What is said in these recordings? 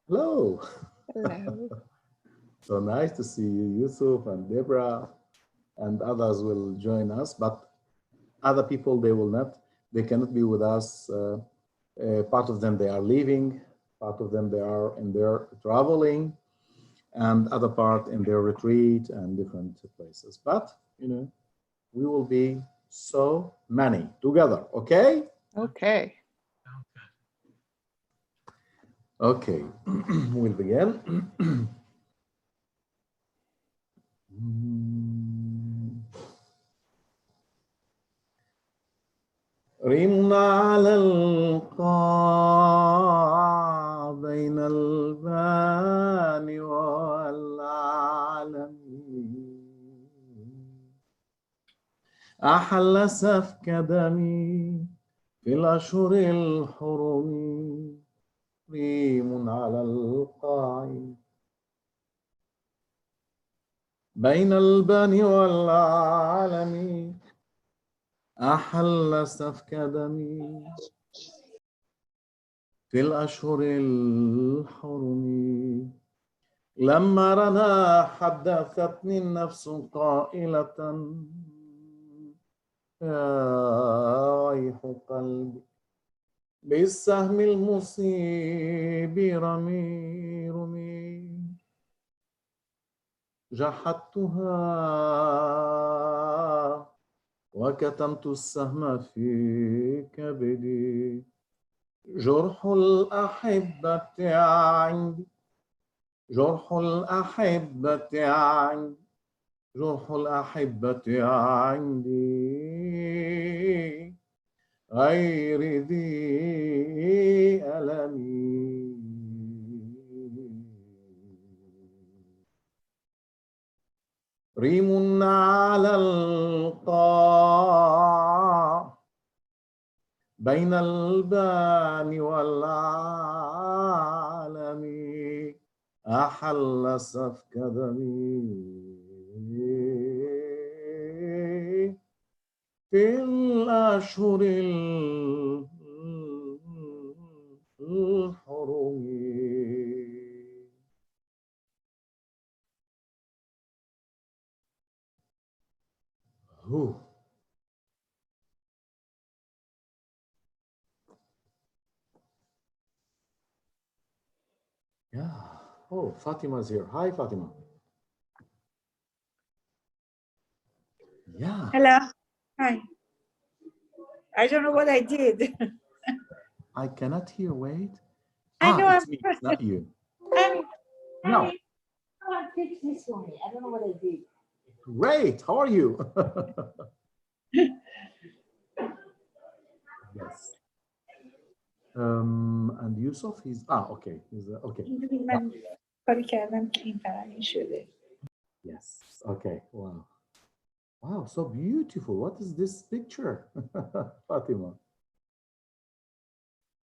Hello. Hello. So nice to see you, Yusuf and Deborah, and others will join us, but other people, they will not, they cannot be with us. Part of them, they are leaving, part of them, they are in their traveling, and other part in their retreat and different places. But, we will be so many together, okay? Okay. Okay, we'll begin. رمنا على القاع بين البان والعلم أحل سفك دمي في الأشهر الحرم ريم على القاع بين البان والعلم أحل سفك دمي في الأشهر الحرم لما رنا حدثتني النفس قائلة يا ريح قلبي بالسهم المصيب رمي رمي جحدتها وكتمت السهم في كبدي جرح الأحبة عندي جرح الأحبة عندي جرح الأحبة عندي غير ذي ألمي ريم على القاع بين البان والعالم أحل سفك دمي في الأشهر الحرم. Yeah. Oh, Fatima's here. Hi, Fatima. Yeah. Hello. Hi. I don't know what I did. I cannot hear. Wait. I know It's me. It's not you. No. I fixed this one. I don't know what I did. Great. How are you? Yes. And Yusuf, he's okay. He's okay. من کاری کردم که این فرنگی شده. Yes. Okay. Wow. Wow. So beautiful. What is this picture, Fatima?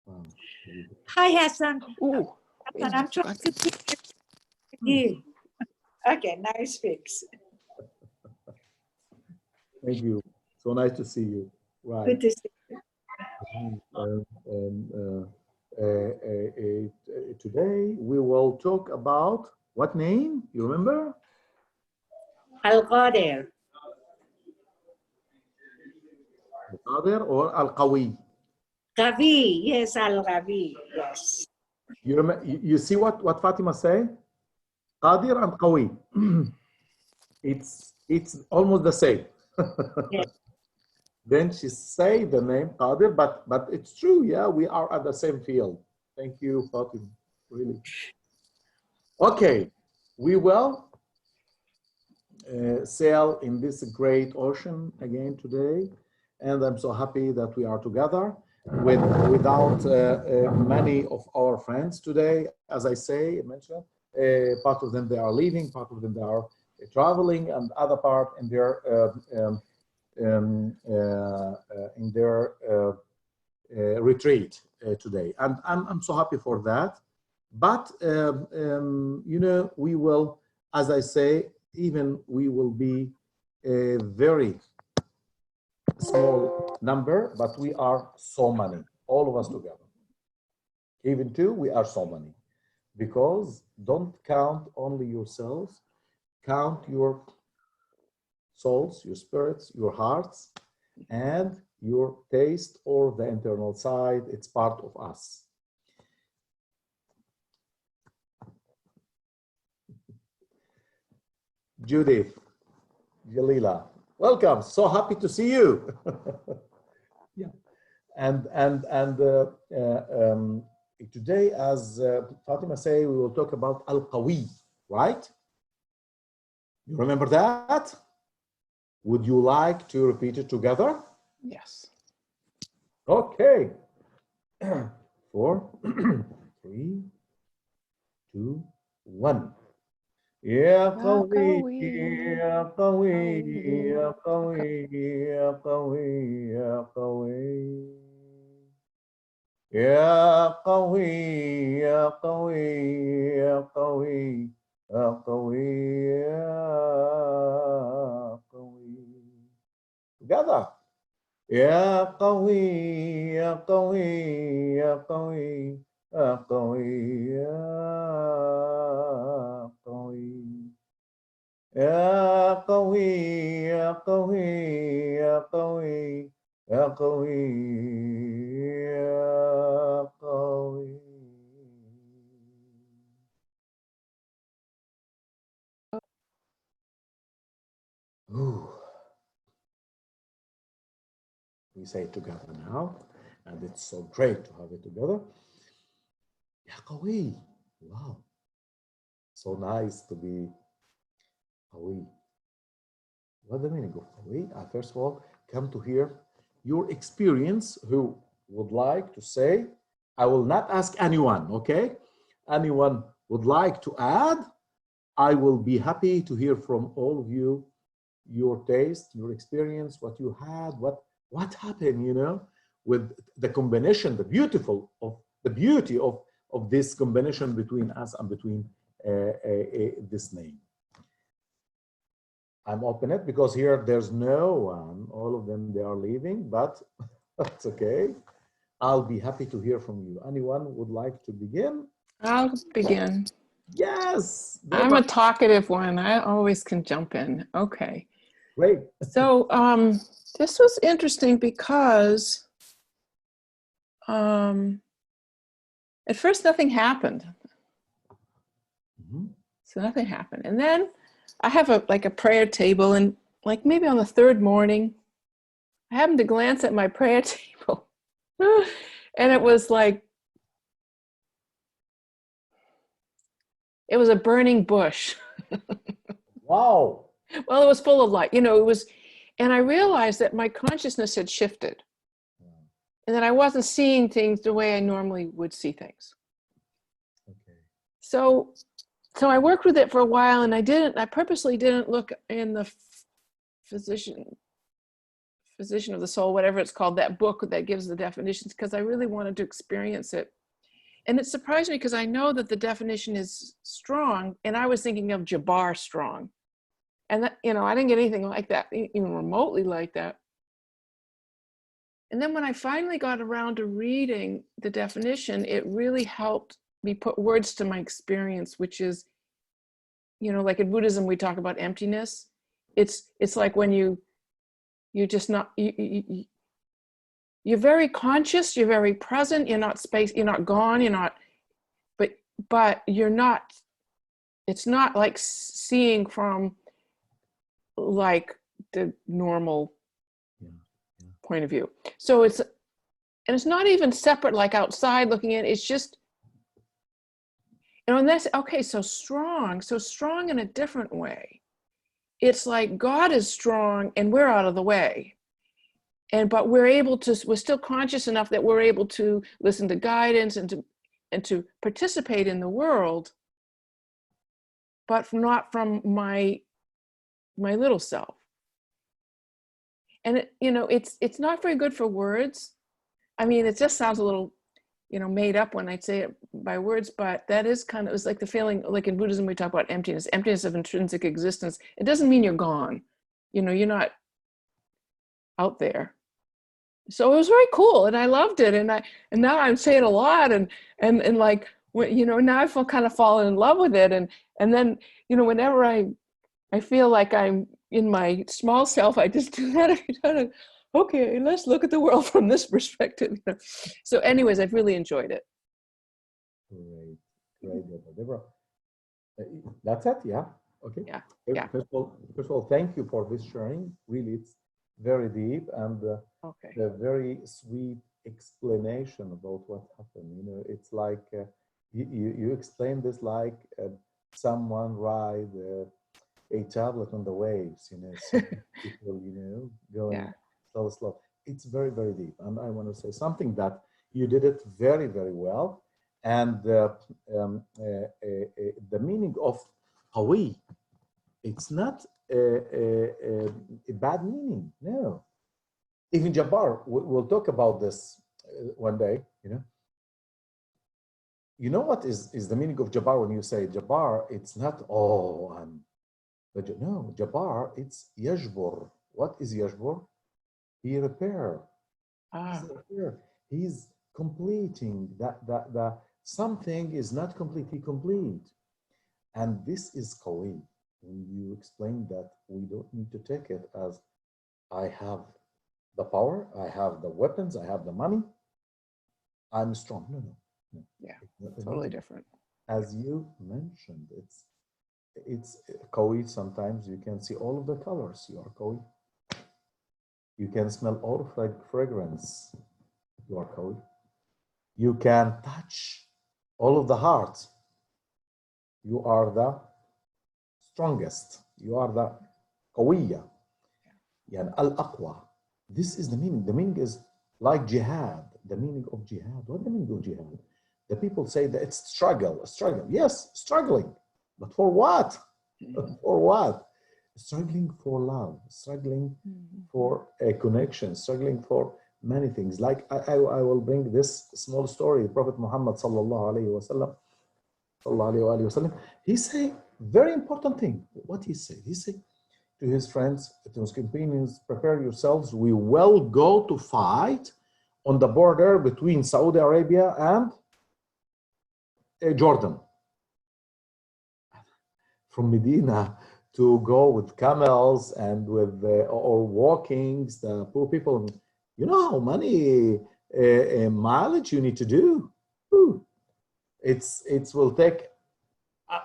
Wow. Hi, Hassan. Ooh. Hassan, I'm trying to fix you. Okay, now it's fixed. Thank you. So nice to see you. Right. Good to see you. Today we will talk about what name? You remember? Al Qadir. Al-Qadir or Al Qawi? Qawi. Yes, Al Qawi. Yes. You remember? You see what Fatima say? Qadir and Qawi. It's almost the same. Yes. Then she say the name Qadir, but it's true. Yeah, we are at the same field. Thank you, Fatima. Really. Okay, we will sail in this great ocean again today, and I'm so happy that we are together without many of our friends today. As I mentioned, part of them they are leaving, part of them they are traveling, and other part in their retreat today, and I'm so happy for that. But we will, as I say, even we will be a very small number, but we are so many, all of us together. Even two, we are so many. because don't count only yourselves, count your souls, your spirits, your hearts, and your taste or the internal side. It's part of us. Judith, Jalila, welcome. So happy to see you. Yeah, and today, as Fatima say, we will talk about Al Qawi, right? You remember that? Would you like to repeat it together? Yes. Okay. 4, 3, 2, 1. يا قوي يا قوي يا قوي يا قوي يا قوي يا قوي يا قوي يا قوي يا قوي يا قوي. Together. يا قوي يا قوي يا قوي يا قوي يا قوي يا قوي يا قوي يا قوي يا قوي يا قوي. We say it together now, and it's so great to have it together. يا قوي. Wow. So nice to be قوي. What's the meaning of قوي? First of all, come to hear your experience. Who would like to say? I will not ask anyone, okay? Anyone would like to add? I will be happy to hear from all of you, your taste, your experience, what you had, what happened, you know, with the combination, the beauty of this combination between us and between this name. I'm open it because here there's no one. All of them, they are leaving, but that's okay. I'll be happy to hear from you. Anyone would like to begin? I'll begin. Yes. I'm a talkative one. I always can jump in. Okay. Great. So this was interesting because at first nothing happened. Mm-hmm. So nothing happened. And then I have a prayer table, and like maybe on the third morning, I happened to glance at my prayer table and it was like, it was a burning bush. Wow. Well, it was full of light, you know, it was, and I realized that my consciousness had shifted and that I wasn't seeing things the way I normally would see things. Okay. So I worked with it for a while, and I purposely didn't look in the Physician of the Soul, whatever it's called, that book that gives the definitions, because I really wanted to experience it. And it surprised me because I know that the definition is strong, and I was thinking of Jabbar strong. And that, you know, I didn't get anything like that, even remotely like that. And then when I finally got around to reading the definition, it really helped me put words to my experience, which is, you know, like in Buddhism, we talk about emptiness. It's like when you're just not, you're very conscious, you're very present, you're not gone, you're not, but you're not, it's not like seeing from like the normal point of view. So it's not even separate, like outside looking in, it's just, you know, and that's, okay, so strong in a different way. It's like God is strong and we're out of the way. But we're still conscious enough that we're able to listen to guidance and to participate in the world, but not from my little self. And it, you know, it's not very good for words. I mean, it just sounds a little, you know, made up when I say it by words, but that is kind of, it's like the feeling, like in Buddhism, we talk about emptiness of intrinsic existence. It doesn't mean you're gone. You know, you're not out there. So it was very cool, and I loved it, and now I'm saying a lot, and like you know, now I feel kind of fallen in love with it. And then, you know, whenever I feel like I'm in my small self, I just do that every time. Okay, let's look at the world from this perspective. You know? So anyways, I've really enjoyed it. Great, great, Deborah. That's it, yeah. Okay. Yeah, First, yeah. First of all, thank you for this sharing. Really, it's very deep and Okay. a very sweet explanation about what happened. You know, it's like you explain this like someone ride a tablet on the waves. You know, so people, you know, going Yeah. so slow. It's very, very deep. And I want to say something that you did it very, very well. And the meaning of Hawi, it's not a bad meaning. No. Even Jabbar, we'll talk about this one day, you know. You know what is the meaning of Jabbar when you say Jabbar? It's not, oh, no, Jabbar, it's Yajbur. What is Yajbur? He repair. Ah. He's completing that something is not completely complete. And this is Qawi. When you explain that we don't need to take it as I have the power, I have the weapons, I have the money, I'm strong. No. Yeah, totally different. As you mentioned, it's Qawi. Sometimes you can see all of the colors. You are Qawi. You can smell all fragrance. You are Qawi. You can touch all of the heart. You are the strongest. You are the Qawiya. Yani al-aqwa. This is the meaning. The meaning is like jihad. The meaning of jihad. What the meaning of jihad? The people say that it's struggle. Yes, struggling. But for what? For what? Struggling for love. Struggling for a connection. Struggling for many things. Like I will bring this small story. Prophet Muhammad sallallahu alaihi wasallam, he say very important thing. What he said? He said to his friends, to his companions, prepare yourselves. We will go to fight on the border between Saudi Arabia and Jordan. From Medina to go with camels and with or walkings, the poor people. You know how many mileage you need to do. It will take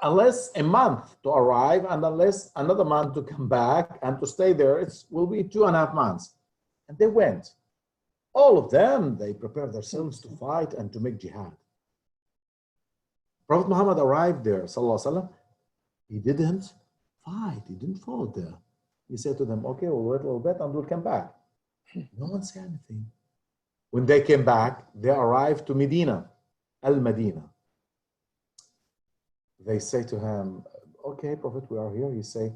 unless a month to arrive and unless another month to come back and to stay there. It will be 2.5 months. And they went. All of them, they prepared themselves to fight and to make jihad. Prophet Muhammad arrived there, sallallahu alaihi wasallam. He didn't fight. He didn't fall there. He said to them, okay, we'll wait a little bit and we'll come back. No one said anything. When they came back, they arrived to Medina, Al-Madina. They say to him, okay, Prophet, we are here. He say,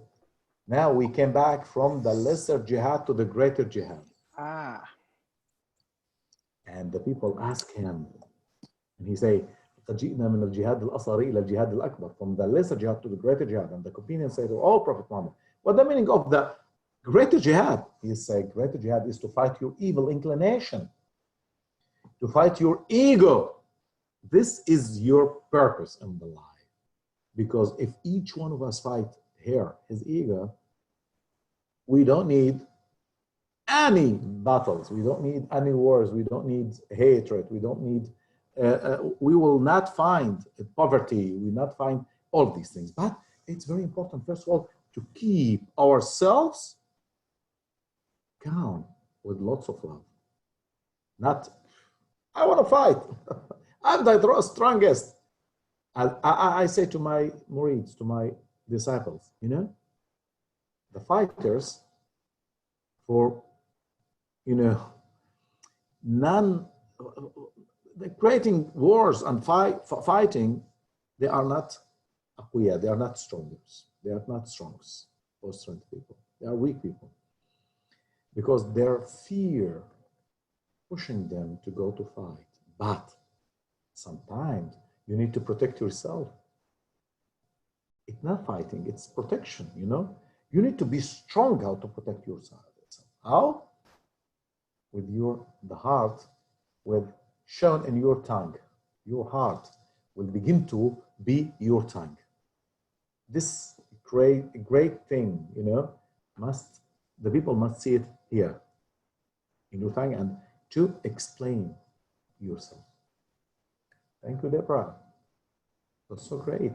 now we came back from the lesser jihad to the greater jihad. Ah. And the people ask him, and he say, from the lesser jihad to the greater jihad. And the companions say to all Prophet Muhammad, what the meaning of the greater jihad? He say, greater jihad is to fight your evil inclination, to fight your ego. This is your purpose in the life. Because if each one of us fight here, his ego, we don't need any battles. We don't need any wars. We don't need hatred. We don't need, we will not find poverty. We will not find all these things. But it's very important, first of all, to keep ourselves calm with lots of love. Not, I want to fight. I'm the strongest. I say to my murids, to my disciples, you know, the fighters for, you know, creating wars and fighting, they are not aqwiya, they are not strongers. They are not strongs or strength people. They are weak people. Because their fear pushing them to go to fight. But sometimes you need to protect yourself. It's not fighting, it's protection, you know? You need to be strong how to protect yourself. How? With the heart, with shown in your tongue, your heart. will begin to be your tongue. This great thing, you know, the people must see it here in your tongue and to explain yourself. Thank you, Deborah. That's so great.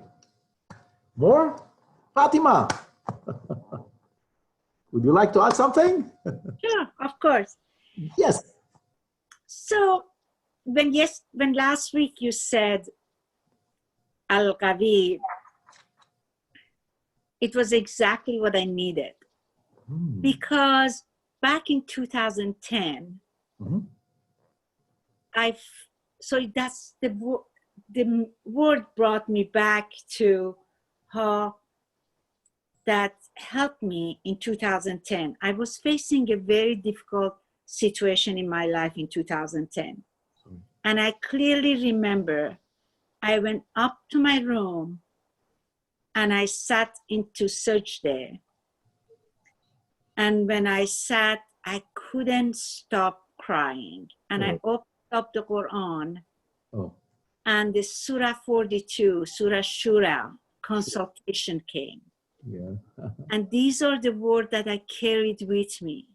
More? Fatima, would you like to add something? Sure, of course. Yes. So when last week you said Al Qawi, it was exactly what I needed. Because back in 2010, so that's the word brought me back to how that helped me in 2010. I was facing a very difficult situation in my life in 2010. And I clearly remember I went up to my room and I sat into search there. And when I sat, I couldn't stop crying. And I opened up the Quran and the Surah 42, Surah Shura, consultation came. Yeah. And these are the words that I carried with me.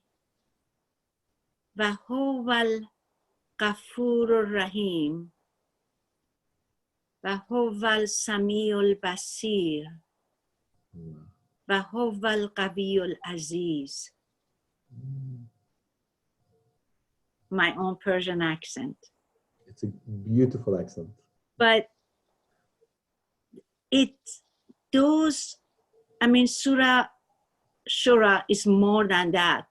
Wahuwal Ghafurur Rahim, Wahuwal Samiul Basir, Wahuwal Qawiyul Aziz. My own Persian accent. It's a beautiful accent. But Surah Shura is more than that,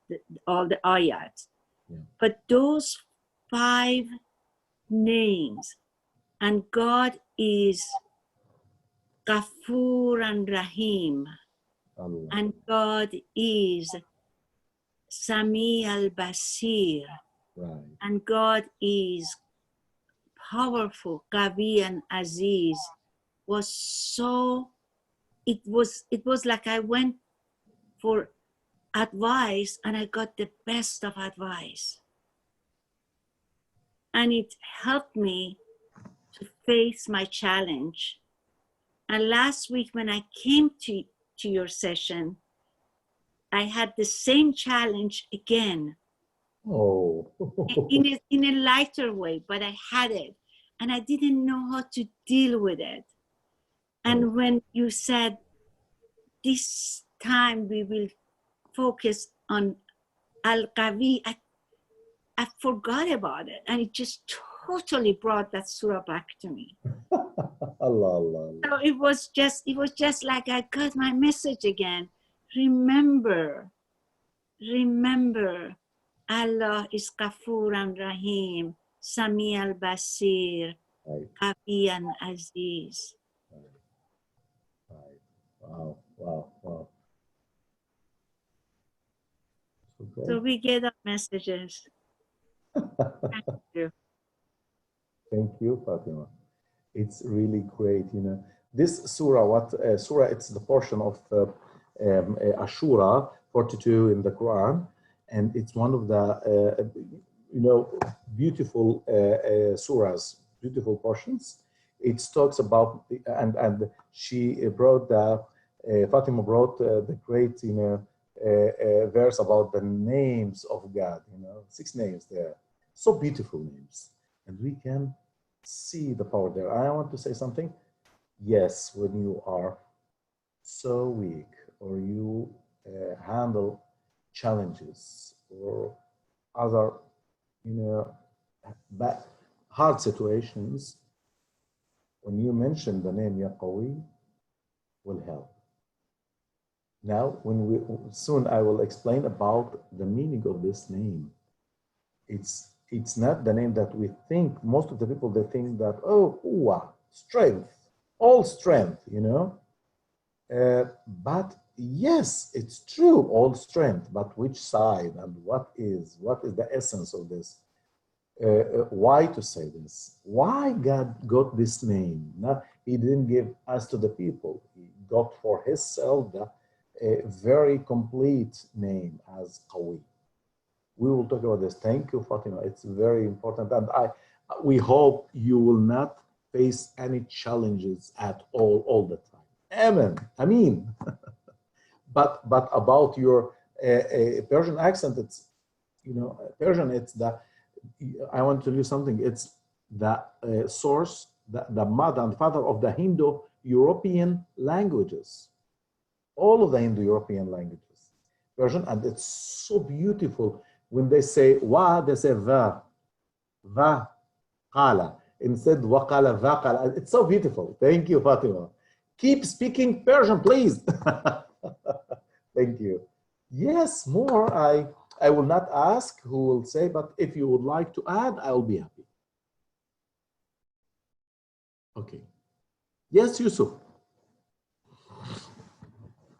all the ayats. Yeah. But those 5 names, and God is Ghafur and Rahim, Allah. And God is Sami al-Basir, right. And God is powerful, Qawi and Aziz, it was like I went for advice and I got the best of advice. And it helped me to face my challenge. And last week when I came to your session, I had the same challenge again. Oh. in a lighter way, but I had it. And I didn't know how to deal with it. And when you said, this time we will focus on Al Qawi, I forgot about it. And it just totally brought that surah back to me. Allah. So it was just like I got my message again. Remember, Allah is Ghafur and Rahim, Sami al-Basir, Qawi and Aziz. Wow. So we get our messages. Thank you. Thank you, Fatima. It's really great, you know. This surah, surah, it's the portion of Ashura 42 in the Quran, and it's one of the, beautiful surahs, beautiful portions. It talks about, and she brought Fatima brought the great, verse about the names of God, 6 names there. So beautiful names. And we can see the power there. I want to say something. Yes, when you are so weak or you handle challenges or other, hard situations, when you mention the name Ya Qawi, will help. Now, soon I will explain about the meaning of this name. It's not the name that we think. Most of the people, they think that, quwwa, strength, all strength, but yes, it's true, all strength, but which side and what is the essence of this? Why to say this? Why God got this name? Now, he didn't give us to the people. He got for himself a very complete name as Qawi. We will talk about this. Thank you, Fatima. It's very important. And we hope you will not face any challenges at all the time. Amen. I mean, but about your Persian accent, it's, you know, Persian, it's the, I want to tell you something, it's the source, the mother and father of the Indo-European languages, all of the Indo-European languages, Persian, and it's so beautiful. When they say wa, they say va, qala, instead wa qala, va qala. It's so beautiful. Thank you, Fatima. Keep speaking Persian, please. Thank you. Yes, more. I will not ask who will say, but if you would like to add, I will be happy. Okay. Yes, Yusuf.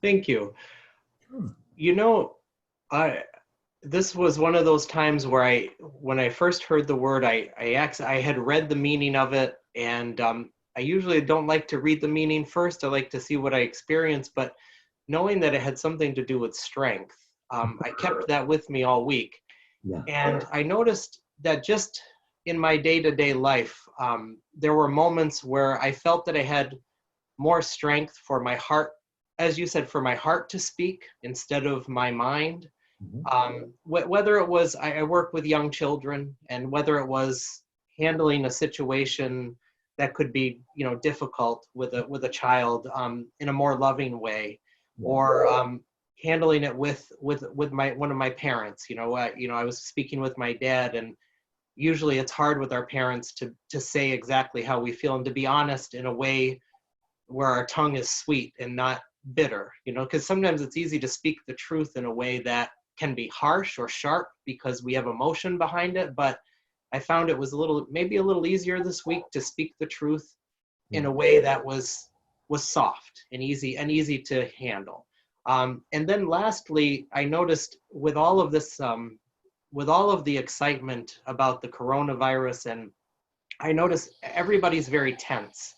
Thank you. You know, this was one of those times where when I first heard the word, I had read the meaning of it, and I usually don't like to read the meaning first. I like to see what I experience, but knowing that it had something to do with strength, I kept that with me all week. Yeah. And I noticed that just in my day-to-day life, there were moments where I felt that I had more strength for my heart, as you said, for my heart to speak instead of my mind. Whether it was, I work with young children, and whether it was handling a situation that could be, you know, difficult with a child in a more loving way, or handling it with one of my parents. You know, I was speaking with my dad, and usually it's hard with our parents to say exactly how we feel and to be honest in a way where our tongue is sweet and not bitter, you know, because sometimes it's easy to speak the truth in a way that can be harsh or sharp because we have emotion behind it. But I found it was maybe a little easier this week to speak the truth in a way that was soft and easy to handle. And then lastly, I noticed with all of this, with all of the excitement about the coronavirus, and I noticed everybody's very tense.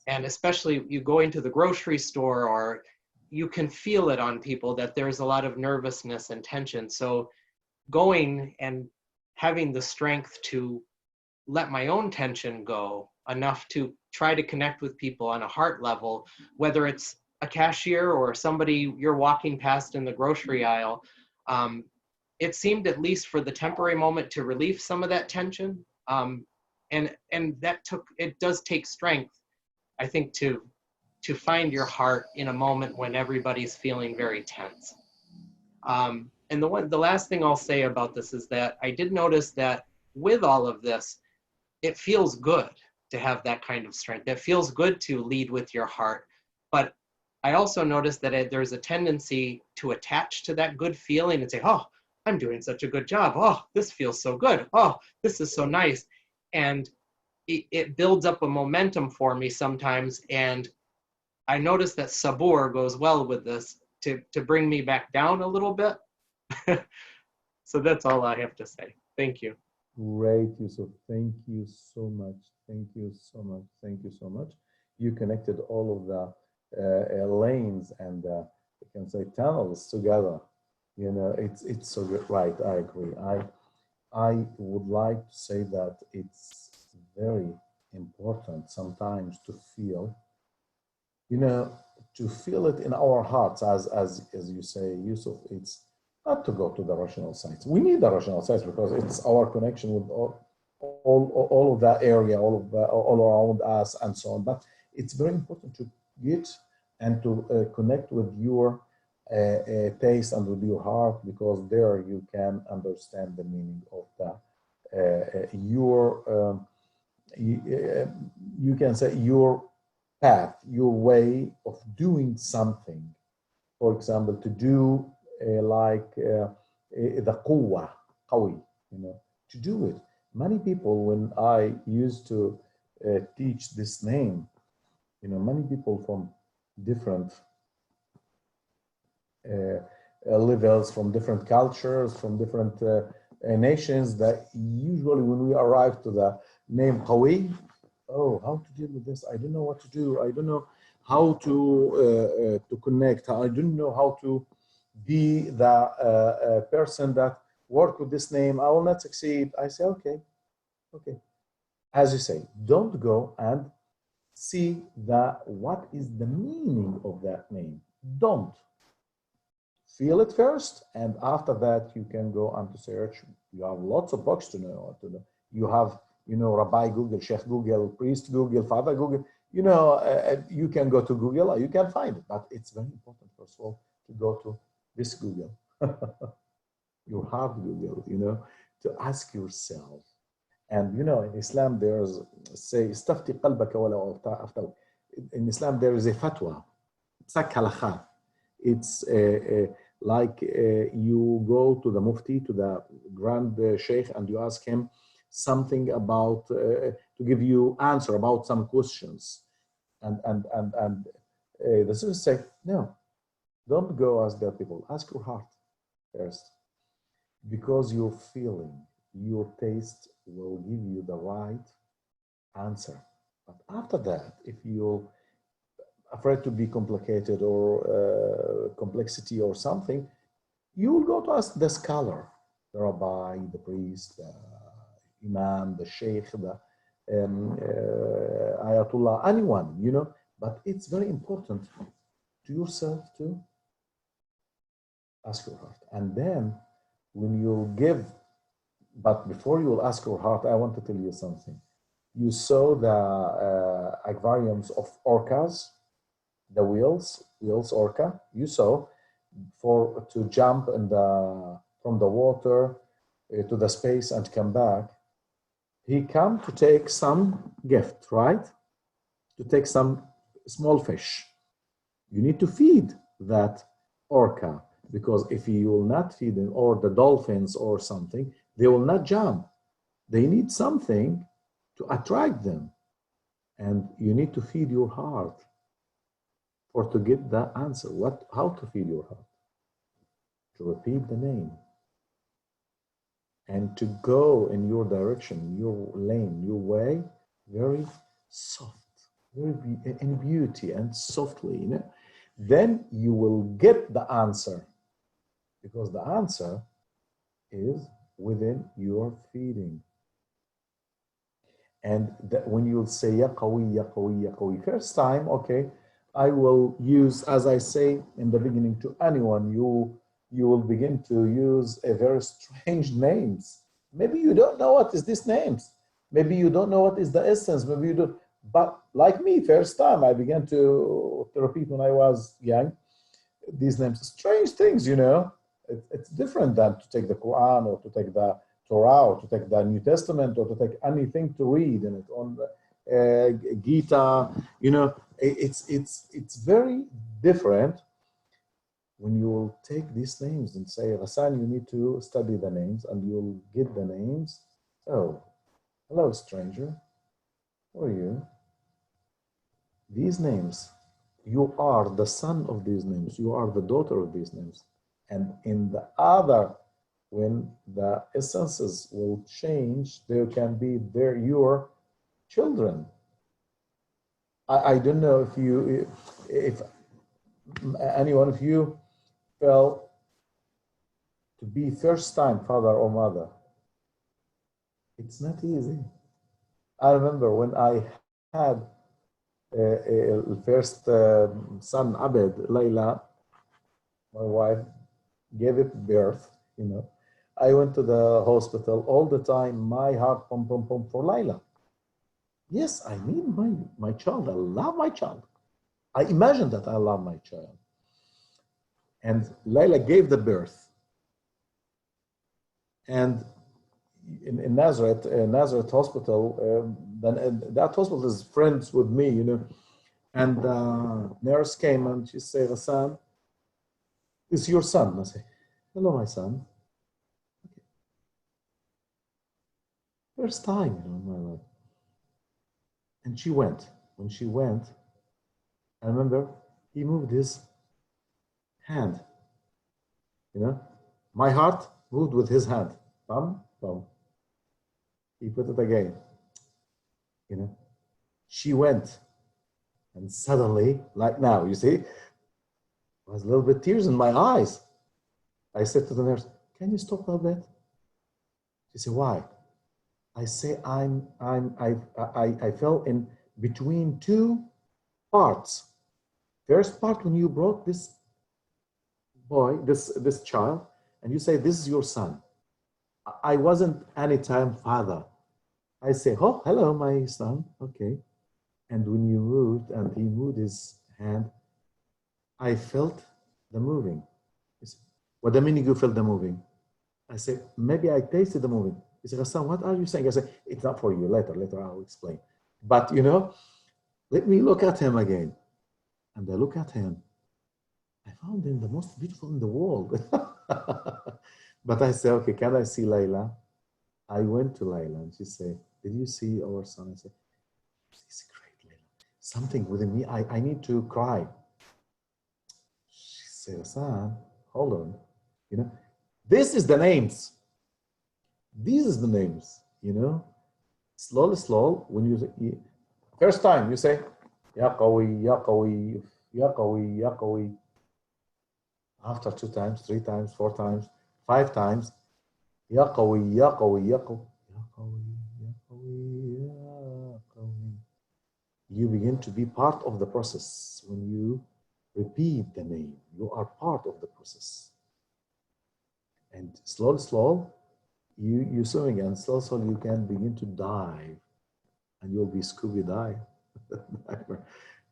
And especially you go into the grocery store, or you can feel it on people that there's a lot of nervousness and tension. So going and having the strength to let my own tension go enough to try to connect with people on a heart level, whether it's a cashier or somebody you're walking past in the grocery aisle, it seemed, at least for the temporary moment, to relieve some of that tension. And it does take strength, I think, to find your heart in a moment when everybody's feeling very tense. And the last thing I'll say about this is that I did notice that with all of this, it feels good to have that kind of strength. It feels good to lead with your heart. But I also noticed that there's a tendency to attach to that good feeling and say, oh, I'm doing such a good job. Oh, this feels so good. Oh, this is so nice. And it builds up a momentum for me sometimes. And I noticed that sabur goes well with this to bring me back down a little bit. So that's all I have to say. Thank you. Great, Yusuf. Thank you so much. Thank you so much. Thank you so much. You connected all of the lanes and you can say tunnels together. You know, it's so good. Right, I agree. I would like to say that it's very important sometimes to feel, you know, to feel it in our hearts, as you say, Yusuf. It's not to go to the rational sides. We need the rational sides because it's our connection with all of that area, all around us, and so on. But it's very important to get and to connect with your taste and with your heart, because there you can understand the meaning of the you can say your path, your way of doing something. For example, to do the quwwa, qawi, you know, to do it. Many people, when I used to teach this name, you know, many people from different levels, from different cultures, from different nations, that usually when we arrive to the name Qawi, oh, how to deal with this? I don't know what to do. I don't know how to connect. I don't know how to be the person that work with this name. I will not succeed. I say, okay. as you say, don't go and see what is the meaning of that name. Don't. Feel it first, and after that you can go on to search. You have lots of books to know. You have, Rabbi Google, Sheikh Google, Priest Google, Father Google. You can go to Google, you can find it, but it's very important, first of all, to go to this Google, your heart Google, to ask yourself. And, in Islam, there's, say, استفتي قلبك ولو أفتوا. In Islam, there is a fatwa, psak halakha. It's like you go to the mufti, to the grand sheikh, and you ask him something about, to give you answer about some questions. And the students say, no, don't go ask the people, ask your heart first. Because your feeling, your taste will give you the right answer. But after that, if you're afraid to be complicated or complexity or something, you will go to ask the scholar, the rabbi, the priest, the imam, the sheikh, the ayatollah, anyone, But it's very important to yourself to ask your heart. And then when you give, but before you will ask your heart, I want to tell you something. You saw the aquariums of orcas, the whales orca, you saw, to jump from the water to the space and come back. He come to take some gift, right? To take some small fish. You need to feed that orca, because if you will not feed them, or the dolphins or something, they will not jump. They need something to attract them. And you need to feed your heart to get the answer. How to feed your heart? To repeat the name. And to go in your direction, your lane, your way, very soft, very in beauty and softly, Then you will get the answer, because the answer is within your feeding. And when you'll say, Ya Qawi, Ya Qawi, Ya Qawi, first time, okay, I will use, as I say in the beginning to anyone, you will begin to use a very strange names. Maybe you don't know what is these names. Maybe you don't know what is the essence. Maybe you don't. But like me, first time I began to repeat when I was young, these names, strange things, It's different than to take the Quran or to take the Torah or to take the New Testament or to take anything to read in it, on Gita, it's very different when you will take these names and say, Ghassan, you need to study the names, and you'll get the names. Oh, hello, stranger. Who are you? These names, you are the son of these names. You are the daughter of these names. And in the other, when the essences will change, there can be your children. I don't know if any one of you felt to be first time father or mother. It's not easy. I remember when I had first son, Abed, Layla, my wife, gave it birth, I went to the hospital all the time, my heart pump, pump, pump for Layla. Yes, I need my child. I love my child. I imagine that I love my child. And Layla gave the birth. And in Nazareth Hospital, that hospital is friends with me, And the nurse came and she said, Ghassan, this is your son. I say, hello, my son. Okay. First time, in my life. And she went. When she went, I remember he moved his hand. My heart moved with his hand. Bum, bum. He put it again. She went. And suddenly, like now, you see, there was a little bit tears in my eyes. I said to the nurse, can you stop a little bit? She said, why? I say I fell in between two parts. First part, when you brought this boy, this child, and you say, this is your son. I wasn't anytime father. I say, oh, hello, my son. Okay. And when you moved and he moved his hand, I felt the moving. He said, what the meaning you felt the moving? I said, maybe I tasted the moving. He said, Hassan, what are you saying? I said, it's not for you. Later I'll explain. But, you know, let me look at him again. And I look at him. I found him the most beautiful in the world. But I said, okay, can I see Layla? I went to Layla and she said, did you see our son? I said, he's great, Layla. Something within me, I need to cry. She said, Hassan, hold on. You know, this is the names. These is the names, you know. Slow, when you first time you say, Ya Qawi, Ya Qawi, Ya Qawi, Ya Qawi. After 2 times, 3 times, 4 times, 5 times, Ya Qawi, Ya Qawi, Ya Qawi, Ya Qawi, Ya Qawi, Ya Qawi. You begin to be part of the process. When you repeat the name, you are part of the process. And slow, you swimming, and slow you can begin to dive, and you'll be scuba dive.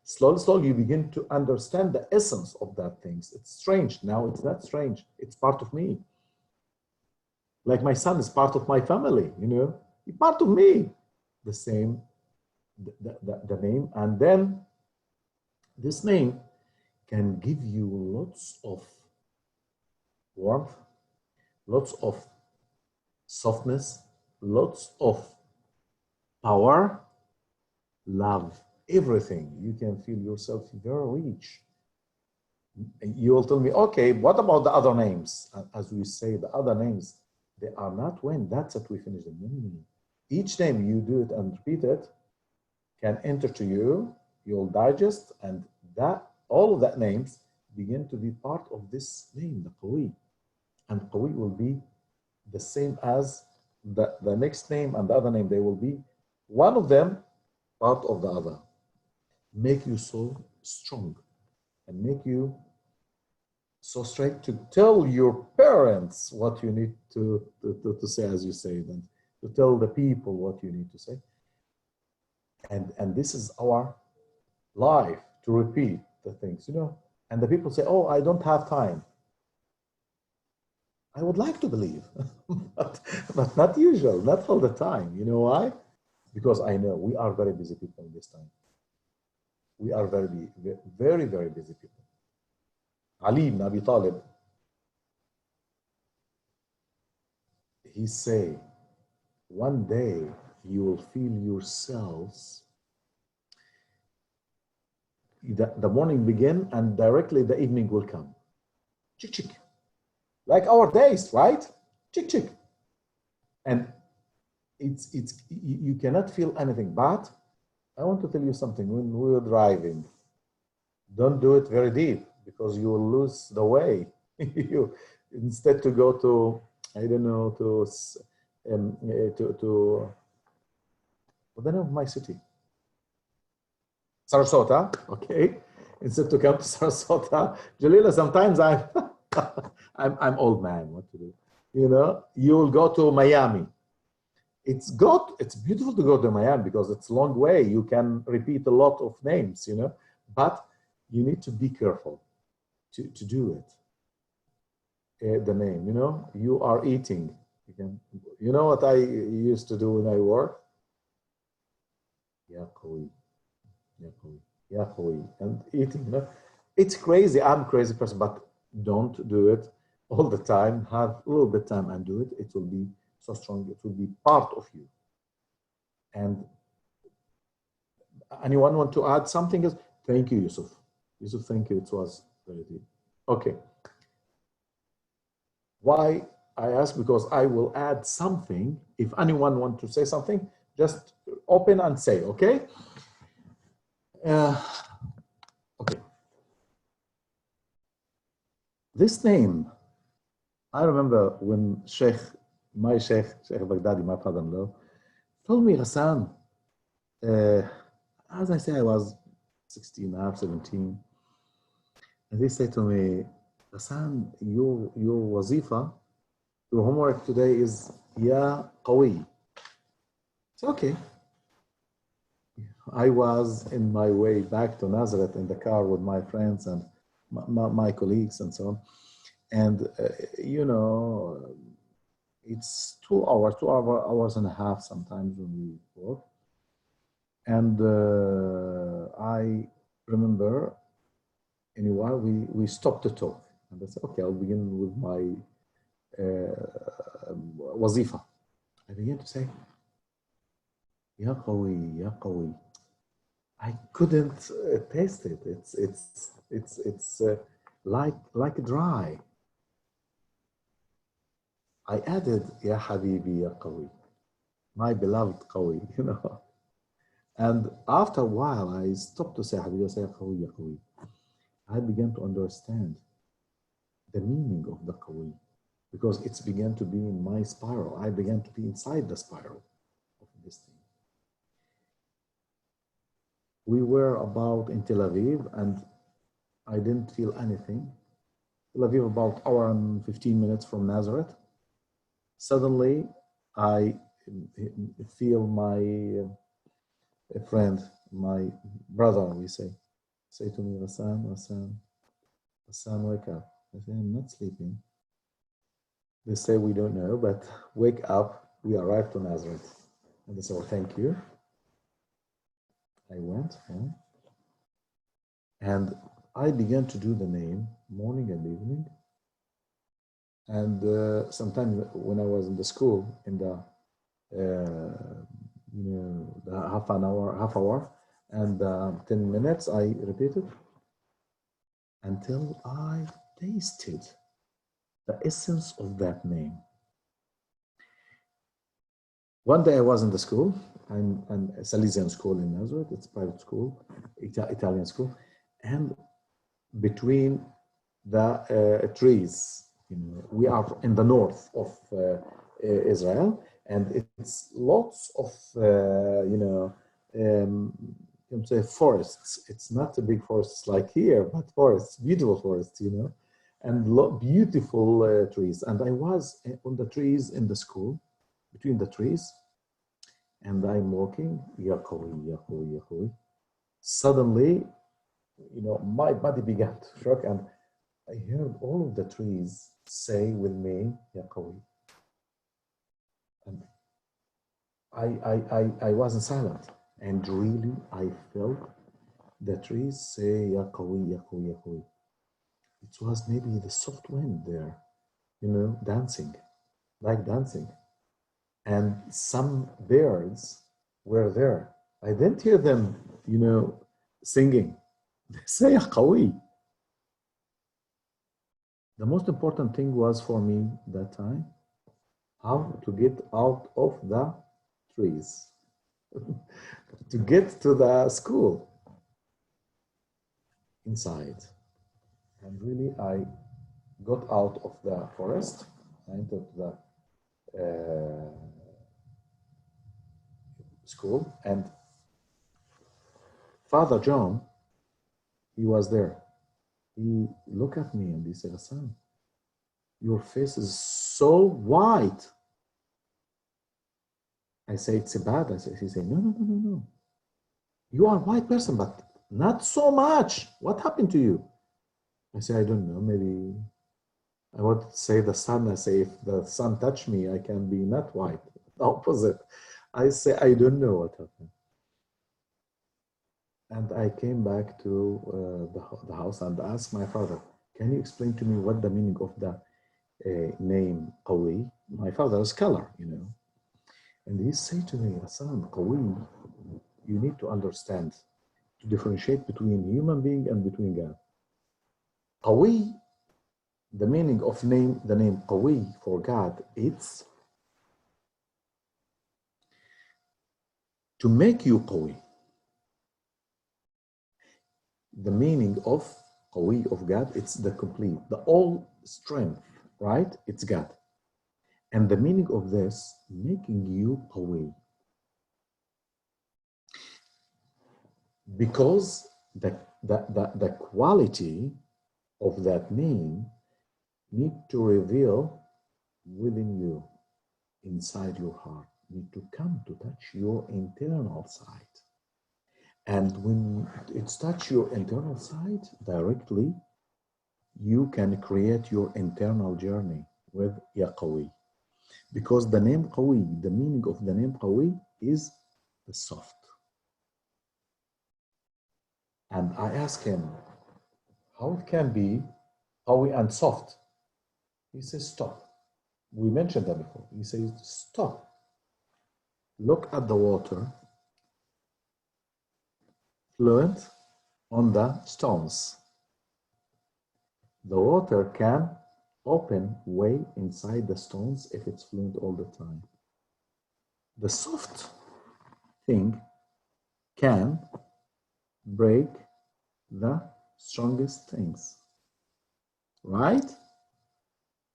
Slowly you begin to understand the essence of that things. It's strange. Now it's not strange. It's part of me. Like my son is part of my family, you know. He's part of me. The same, the name. And then this name can give you lots of warmth, lots of softness, lots of power, love, everything. You can feel yourself very rich. You will tell me, okay, what about the other names? As we say, the other names, they are not when, that's it, we finish them. No. Each name you do it and repeat it can enter to you, you'll digest, and that all of that names begin to be part of this name, the Qawi. And Qawi will be the same as the next name and the other name. They will be one of them part of the other. Make you so strong and make you so straight to tell your parents what you need to say, as you say, and to tell the people what you need to say. And this is our life, to repeat the things, you know. And the people say, oh, I don't have time. I would like to believe, but not usual, not all the time. You know why? Because I know we are very busy people in this time. We are very, very busy people. Ali ibn Abi Talib, he say, one day you will feel yourselves, the morning begin and directly the evening will come. Chick, chick. Like our days, right? Chick, chick. And you cannot feel anything. But I want to tell you something. When we were driving, don't do it very deep because you will lose the way. You instead to go to, I don't know, to what's the name of my city? Sarasota, okay. Instead to come to Sarasota, Jalila, sometimes I'm old man. What to do? You know, you will go to Miami. It's beautiful to go to Miami because it's a long way. You can repeat a lot of names, you know, but you need to be careful to do it. The name, you know, you are eating. You know what I used to do when I work? Ya Qawi, Ya Qawi, Ya Qawi, and eating, you know. It's crazy. I'm a crazy person, but don't do it all the time. Have a little bit of time and do it. It will be so strong. It will be part of you. And anyone want to add something else? Thank you, Yusuf. Yusuf, thank you. It was very deep. Okay. Why I ask? Because I will add something. If anyone want to say something, just open and say, okay? Okay. This name, I remember when my Sheikh Baghdadi, my father-in-law, told me, Hassan, as I say, I was 16, half 17. And they say to me, Hassan, your wazifa, your homework today is Ya Qawi. It's okay. I was in my way back to Nazareth in the car with my friends and my colleagues and so on. And, you know, it's 2 hours, 2 hours and a half sometimes when we work. And I remember in a while we stopped to talk. And I said, okay, I'll begin with my wazifa. I began to say, Ya Qawi, Ya Qawi. I couldn't taste it. It's like dry. I added Ya Habibi, Ya Qawi, my beloved Qawi, you know. And after a while, I stopped to say Habibi, Ya Qawi, Ya Qawi. I began to understand the meaning of the Qawi because it's began to be in my spiral. I began to be inside the spiral of this thing. We were about in Tel Aviv and I didn't feel anything. Tel Aviv about an hour and 15 minutes from Nazareth. Suddenly, I feel my friend, my brother, we say to me, Hassan, wake up. I say, I'm not sleeping. They say, we don't know, but wake up. We arrived to Nazareth. And they said, well, thank you. I went home and I began to do the name morning and evening. And sometimes when I was in the school, in the the half hour, and 10 minutes, I repeated until I tasted the essence of that name. One day I was in the school, I'm a Salesian school in Nazareth, it's a private school, Italian school, and between the trees, we are in the north of Israel, and it's lots of, say forests. It's not a big forest like here, but forests, beautiful forests, and beautiful trees. And I was on the trees in the school, between the trees, and I'm walking, Ya Qawi, Ya Qawi, Ya Qawi. Suddenly, my body began to shock, and I heard all of the trees say with me, Ya Qawi. And I wasn't silent. And really, I felt the trees say, Ya Qawi, Ya Qawi, Ya Qawi. It was maybe the soft wind there, dancing, like dancing. And some birds were there. I didn't hear them, singing. They say, Ya Qawi. The most important thing was for me that time, how to get out of the trees, to get to the school inside. And really, I got out of the forest, I entered the school, and Father John, he was there. He looked at me and he said, Hassan, your face is so white. I say, it's bad. He said, no. You are a white person, but not so much. What happened to you? I say, I don't know. Maybe I would say the sun. I say, if the sun touch me, I can be not white. The opposite. I say, I don't know what happened. And I came back to the house and asked my father, can you explain to me what the meaning of the name Qawi? My father is scholar, And he said to me, Hassan, Qawi, you need to understand, to differentiate between human being and between God. Qawi, the meaning of the name Qawi for God, it's to make you Qawi. The meaning of Qawi of God, it's the complete, the all strength, right? It's God. And the meaning of this, making you Qawi, because the quality of that name need to reveal within you, inside your heart, need to come to touch your internal side. And when it's touch your internal side directly, you can create your internal journey with Ya Qawi. Because the name Qawi, the meaning of the name Qawi is the soft. And I asked him, how it can be Qawi and soft? He says, stop. We mentioned that before. He says, stop. Look at the water fluent on the stones. The water can open way inside the stones if it's fluent all the time. The soft thing can break the strongest things, right?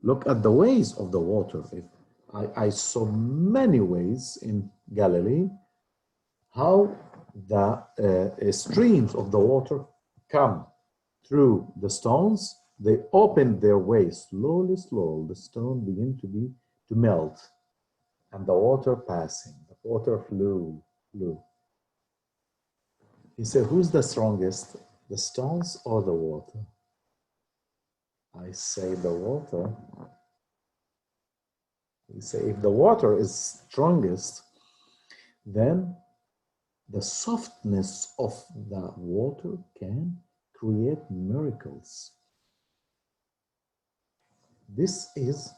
Look at the ways of the water. If I saw many ways in Galilee, how the streams of the water come through the stones. They open their way slowly, the stone begin to melt, and the water passing, the water flew. He said, who's the strongest, the stones or the water? I say the water. He say, if the water is strongest, then the softness of the water can create miracles. This is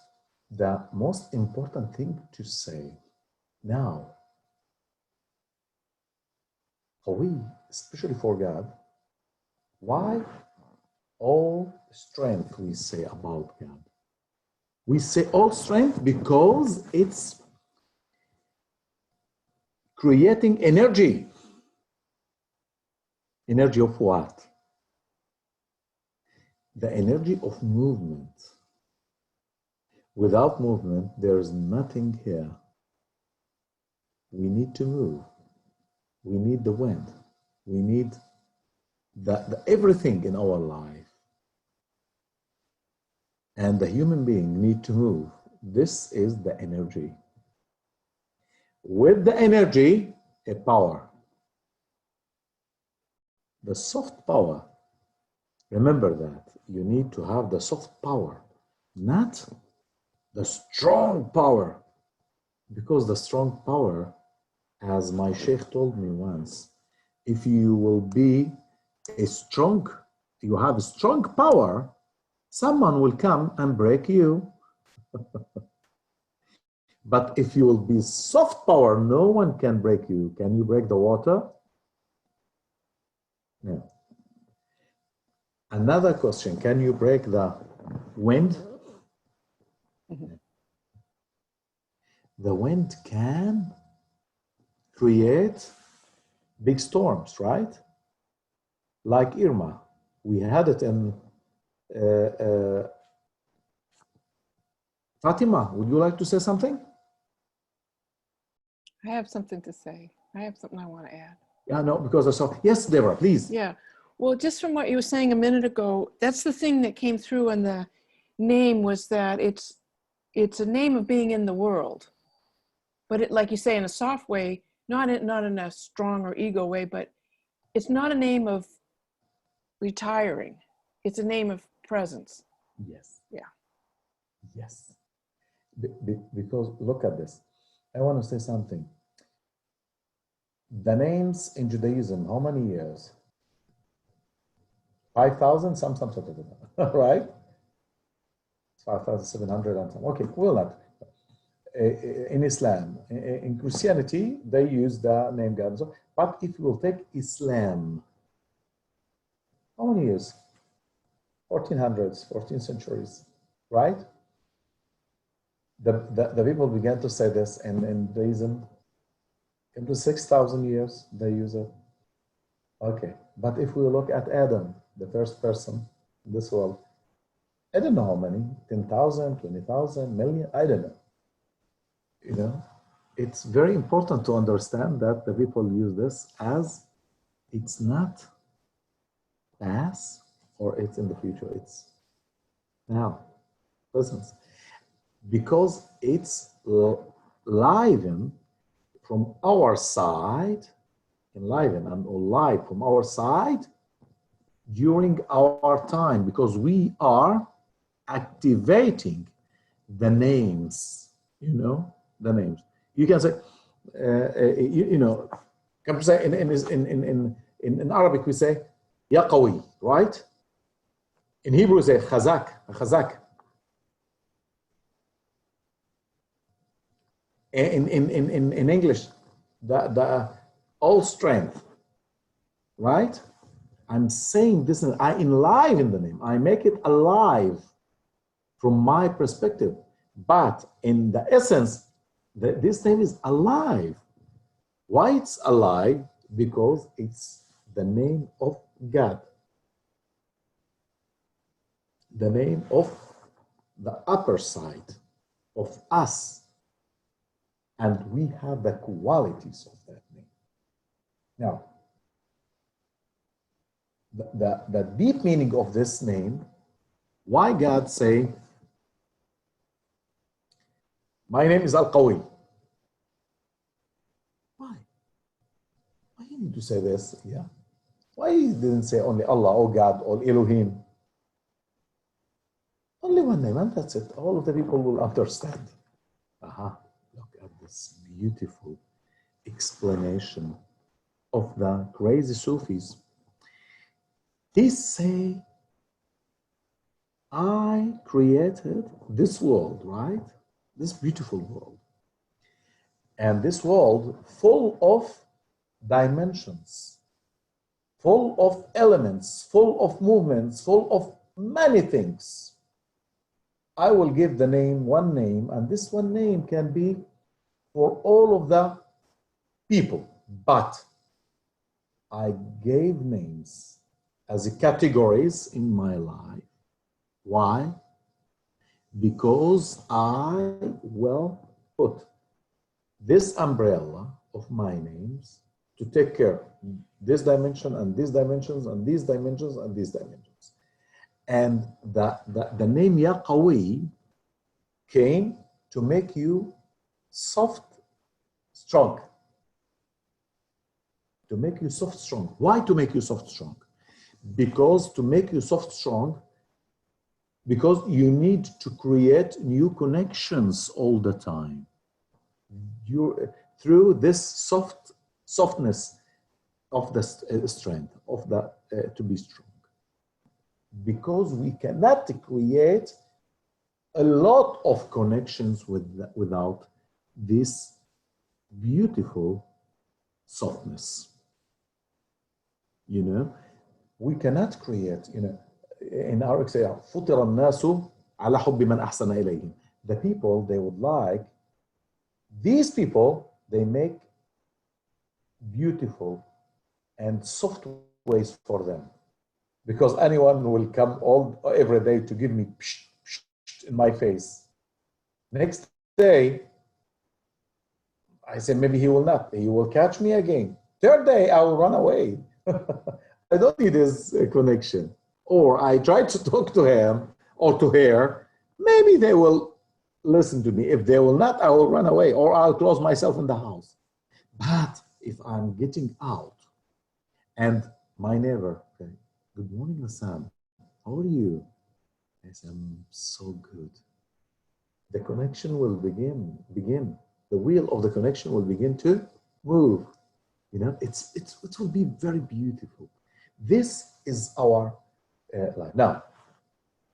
the most important thing to say. Now, we, especially for God, why all strength we say about God? We say all strength because it's creating energy. Energy of what? The energy of movement. Without movement, there is nothing here. We need to move. We need the wind. We need the everything in our life. And the human being need to move. This is the energy. With the energy, a power. The soft power. Remember that. You need to have the soft power, not the strong power. Because the strong power, as my sheikh told me once, if you will be you have a strong power, someone will come and break you. But if you will be soft power, no one can break you. Can you break the water? No. Another question, can you break the wind? The wind can create big storms, right? Like Irma. We had it in Fatima, would you like to say something? I have something to say. I have something I want to add. Yeah, no, because I saw, yes, Deborah, please. Yeah, well, just from what you were saying a minute ago, that's the thing that came through in the name, was that it's a name of being in the world. But it, like you say, in a soft way, not in a strong or ego way, but it's not a name of retiring. It's a name of presence. Yes. Yeah. Yes. Because look at this. I want to say something. The names in Judaism, how many years? 5,000, some, right? 5,700 and some. Okay, well, not. In Islam, in Christianity, they use the name God. But if you will take Islam, how many years? 1400s, 14th centuries, right? The people began to say this, and in Judaism, into 6,000 years, they use it. Okay, but if we look at Adam, the first person in this world, I don't know how many, 10,000, 20,000, million, I don't know. You know, it's very important to understand that the people use this as it's not past or it's in the future, it's now, present. Because it's liven from our side, enliven and alive from our side during our time, because we are activating the names, you know, the names. You can say, you know, come to say in Arabic we say Ya Qawi, right? In Hebrew we say Khazak, Khazak. In English, the all strength, right? I'm saying this, I enliven the name, I make it alive from my perspective. But in the essence, this name is alive. Why it's alive? Because it's the name of God, the name of the upper side of us. And we have the qualities of that name. Now, the deep meaning of this name, why God say, my name is Al Qawi? Why? Why you need to say this? Yeah. Why he didn't say only Allah, or God, or Elohim? Only one name, and that's it. All of the people will understand. Look at this beautiful explanation of the crazy Sufis. They say, I created this world, right? This beautiful world. And this world full of dimensions, full of elements, full of movements, full of many things. I will give the name, one name, and this one name can be for all of the people, but I gave names as categories in my life. Why? Because I will put this umbrella of my names to take care of this dimension and these dimensions and these dimensions and these dimensions. And the name Ya Qawi came to make you soft, strong. To make you soft, strong. Why to make you soft, strong? Because to make you soft, strong, because you need to create new connections all the time. Through this softness of the strength, of the to be strong. Because we cannot create a lot of connections without this beautiful softness. You know, we cannot create, you know, in Arabic say, فُطِرَ النَّاسُ عَلَى حُبِّ مَنْ أَحْسَنَ إِلَيْهِمْ. The people, they would like, these people, they make beautiful and soft ways for them. Because anyone will come every day to give me psh, psh, psh in my face. Next day, I say, maybe he will not. He will catch me again. Third day, I will run away. I don't need his connection. Or I try to talk to him or to her. Maybe they will listen to me. If they will not, I will run away or I'll close myself in the house. But if I'm getting out and my neighbor, okay, good morning, Hassan. How are you? I say, I'm so good. The connection will begin. The wheel of the connection will begin to move. You know, it will be very beautiful. This is our life. Now,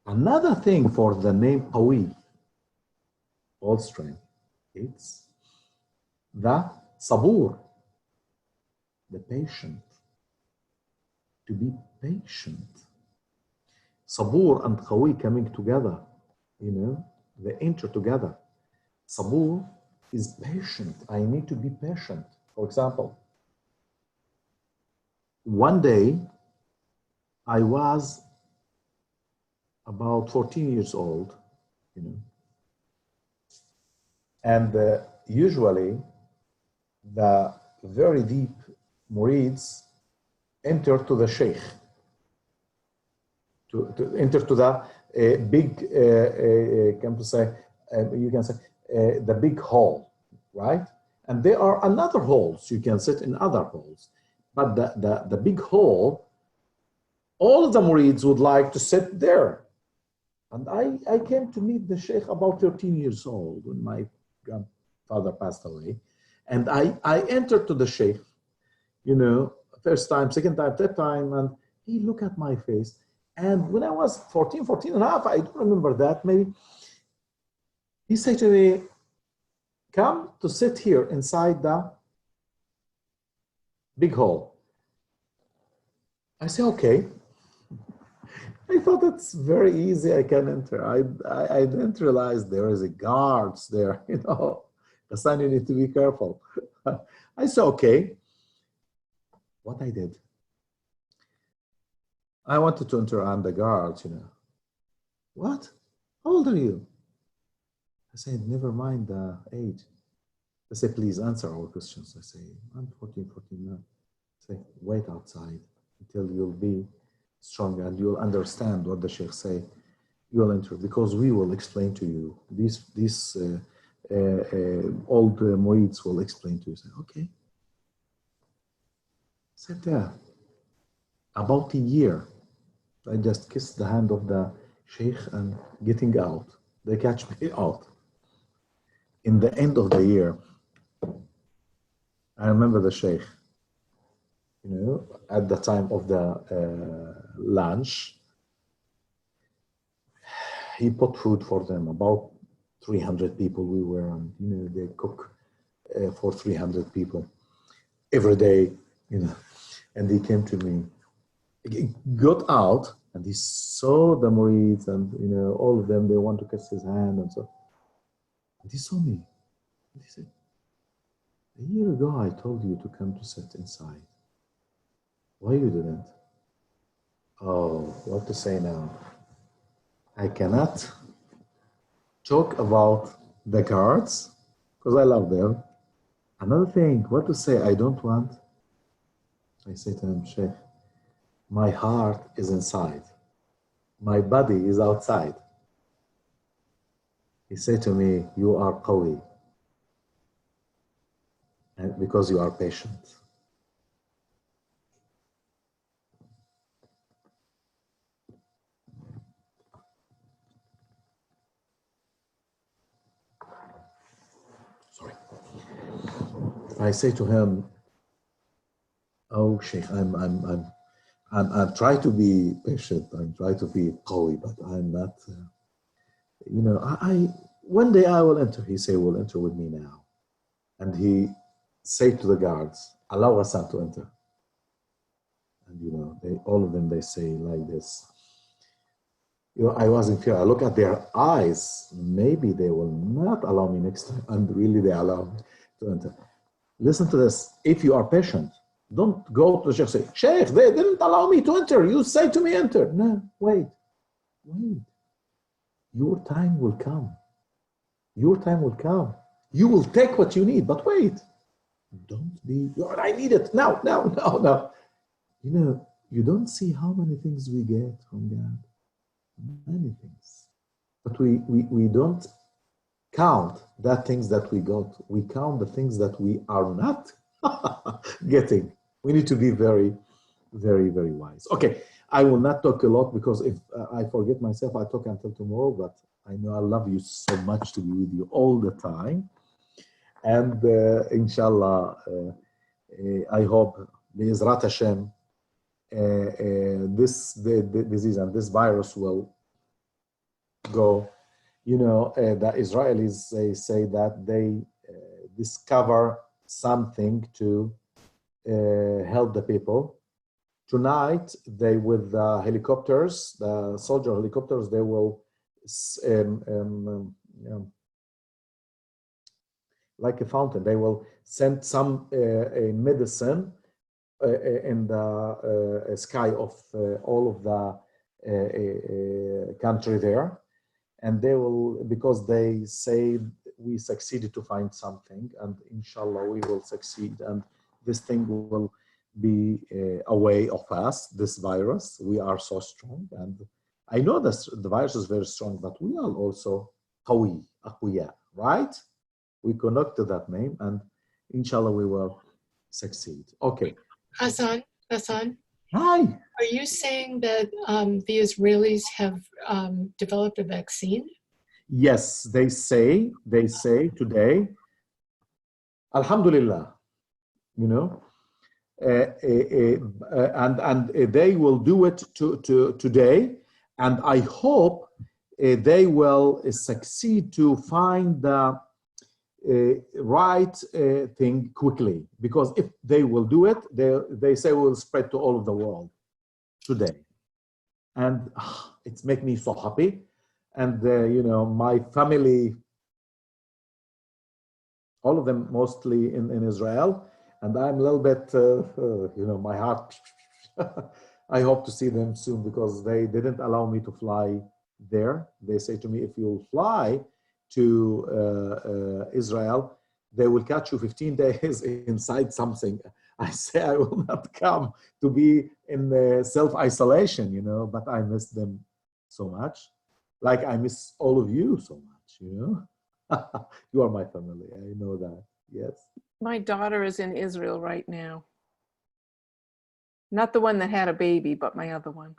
another thing for the name Qawi, all strength, it's the sabur, the patient. To be patient. Sabur and Qawi coming together, you know, they enter together. Sabur is patient. I need to be patient. For example, one day I was about 14 years old, you know, and usually the very deep murids, enter to the sheikh, to enter to the big, you can say, the big hall, right? And there are another halls. You can sit in other halls. But the big hall, all of the murids would like to sit there. And I came to meet the sheikh about 13 years old when my grandfather passed away. And I entered to the sheikh, you know, first time, second time, third time, and he looked at my face. And when I was 14 and a half, I don't remember that, maybe, he said to me, come to sit here inside the big hall. I say, okay. I thought it's very easy, I can enter. I didn't realize there is a guards there, you know. Hassan, you need to be careful. I said, okay. What I did, I wanted to enter on the guards, you know. What? How old are you? I said, never mind the age. They say, please answer our questions. I say, I'm 14 now. I say, wait outside until you'll be strong and you'll understand what the sheikh say. You'll enter because we will explain to you. These old murids will explain to you. Say, okay. Sit there. About a year, I just kissed the hand of the sheikh and getting out. They catch me out. In the end of the year, I remember the sheikh, you know, at the time of the lunch, he put food for them, about 300 people we were, and, you know, they cook for 300 people every day, you know, and he came to me, he got out, and he saw the murids, and, you know, all of them, they want to kiss his hand, and so, and he saw me, and he said, a year ago, I told you to come to sit inside. Why you didn't? Oh, what to say now? I cannot talk about the guards because I love them. Another thing, what to say I don't want? I say to him, Sheikh, my heart is inside. My body is outside. He said to me, you are Qawi. And because you are patient. Sorry. I say to him, oh, Sheikh, I'm trying to be patient. I'm trying to be Qawi, but I'm not, you know, one day I will enter. He say, will enter with me now. And he say to the guards, allow Hassan to enter. And, you know, all of them, they say like this. You know, I was in fear. I look at their eyes. Maybe they will not allow me next time. And really, they allow me to enter. Listen to this. If you are patient, don't go to the sheikh and say, Sheikh, they didn't allow me to enter. You say to me, enter. No, wait. Your time will come. Your time will come. You will take what you need, but wait. Don't be, I need it now. You know, you don't see how many things we get from God. Many things. But we don't count the things that we got. We count the things that we are not getting. We need to be very, very, very wise. Okay, I will not talk a lot because if I forget myself, I talk until tomorrow, but I know I love you so much to be with you all the time. And inshallah, I hope, Be'ezrat Hashem, this disease and this virus will go. You know, the Israelis, they say that they discover something to help the people. Tonight, they, with the helicopters, the soldier helicopters, they will, like a fountain, they will send some a medicine in the sky of all of the country there. And they will, because they say we succeeded to find something, and inshallah we will succeed, and this thing will be away of us, this virus. We are so strong. And I know that the virus is very strong, but we are also قوي, أقوياء, right? We connect to that name, and inshallah we will succeed. Okay. Hassan, Hi. are you saying that the Israelis have developed a vaccine? Yes, they say today, Alhamdulillah, you know, and they will do it today, and I hope they will succeed to find the right thing quickly, because if they will do it, they say will spread to all of the world today, and it's make me so happy. And you know, my family, all of them mostly in Israel, and I'm a little bit, you know, my heart. I hope to see them soon, because they didn't allow me to fly there. They say to me, if you fly to Israel, they will catch you 15 days inside something. I say I will not come to be in self-isolation, you know, but I miss them so much. Like I miss all of you so much, you know. You are my family, I know that, yes. My daughter is in Israel right now. Not the one that had a baby, but my other one.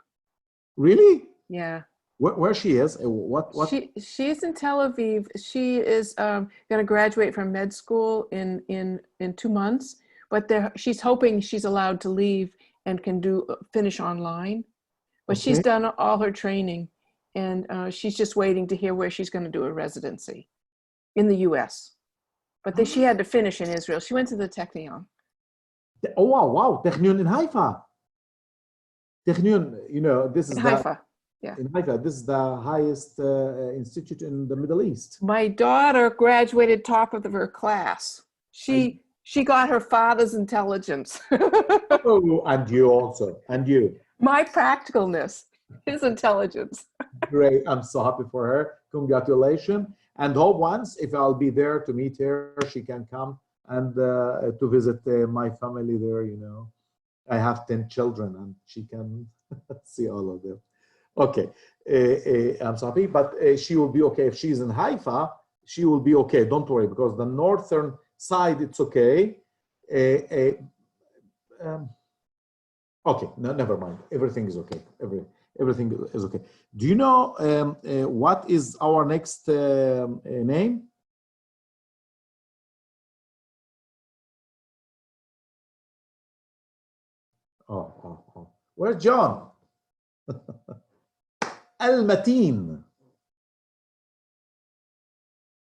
Really? Yeah. Where she is? What? She's in Tel Aviv. She is going to graduate from med school in 2 months, but she's hoping she's allowed to leave and can finish online. But she's done all her training, and she's just waiting to hear where she's going to do a residency in the U.S. But she had to finish in Israel. She went to the Technion. Oh, wow. Technion in Haifa. Technion, you know, this is Haifa. Yeah. In Haifa, this is the highest institute in the Middle East. My daughter graduated top of her class. She got her father's intelligence. Oh, and you also, and you. My practicalness, his intelligence. Great, I'm so happy for her. Congratulations. And hope once, if I'll be there to meet her, she can come and to visit my family there, you know. I have 10 children and she can see all of them. Okay, I'm so happy, but she will be okay. If she's in Haifa, she will be okay. Don't worry, because the northern side, it's okay. Okay, no, never mind. Everything is okay. Everything is okay. Do you know what is our next name? Oh. Where's John? Al-Matin.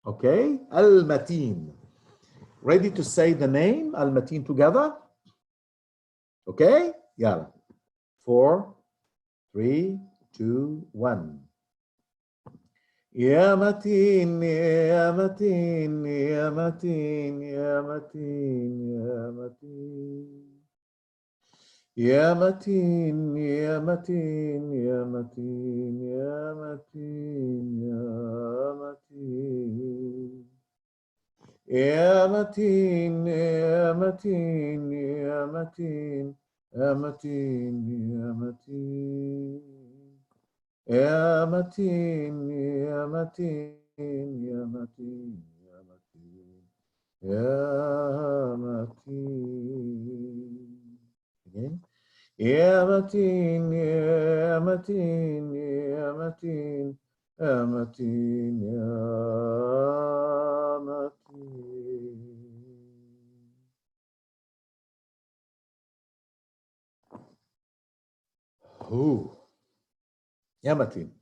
Okay, Al-Matin. Ready to say the name Al-Matin together? Okay, yeah. 4, 3, 2, 1. يا متين يا متين يا متين يا متين يا متين يا متين يا متين يا متين يا متين يا متين يا متين يا متين يا متين يا متين يا متين يا متين يا متين يا متين Again. يا متين يا متين يا متين يا متين يا متين. Who? يا متين.